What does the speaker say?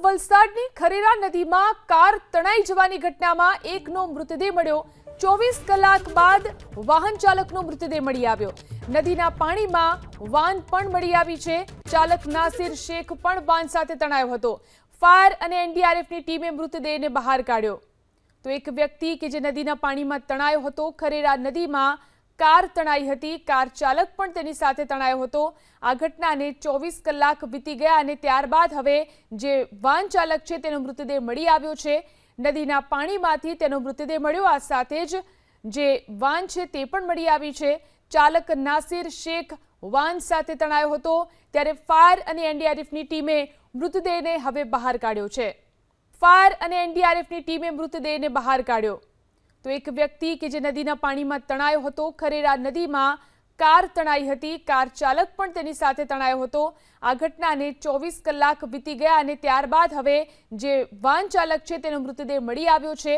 વલસાડની ખરેરા નદીમાં કાર તણાઈ જવાની ઘટનામાં એકનો મૃતદેહ મળ્યો। 24 કલાક બાદ વાહન ચાલકનો મૃતદેહ મળી આવ્યો। નદીના પાણીમાં વાન પણ મળી આવી છે। ચાલક નાસિર શેખ પણ વાન સાથે તણાયો હતો। ફાયર અને એનડીઆરએફની ટીમે મૃતદેહને બહાર કાઢ્યો। તો એક વ્યક્તિ કે જે નદીના પાણીમાં તણાયો હતો, ખરેરા નદીમાં કાર તણાઈ હતી। કાર ચાલક પણ તેની સાથે તણાયો હતો। આ ઘટનાને 24 કલાક વીતી ગયા અને ત્યારબાદ હવે જે વાહન ચાલક છે તેનો મૃતદેહ મળી આવ્યો છે। નદીના પાણીમાંથી તેનો મૃતદેહ મળ્યો। આ સાથે જ જે વાન છે તે પણ મળી આવી છે। ચાલક નાસિર શેખ વાન સાથે તણાયો હતો, ત્યારે ફાયર અને એનડીઆરએફની ટીમે મૃતદેહને હવે બહાર કાઢ્યો છે। ફાયર અને એનડીઆરએફની ટીમે મૃતદેહને બહાર કાઢ્યો। તો એક વ્યક્તિ કે જે નદીના પાણીમાં તણાયો હતો, ખરેરા નદીમાં કાર તણાઈ હતી। કાર ચાલક પણ તેની સાથે તણાયો હતો। આ ઘટનાને 24 કલાક વીતી ગયા અને ત્યારબાદ હવે જે વાહન ચાલક છે તેનો મૃતદેહ મળી આવ્યો છે।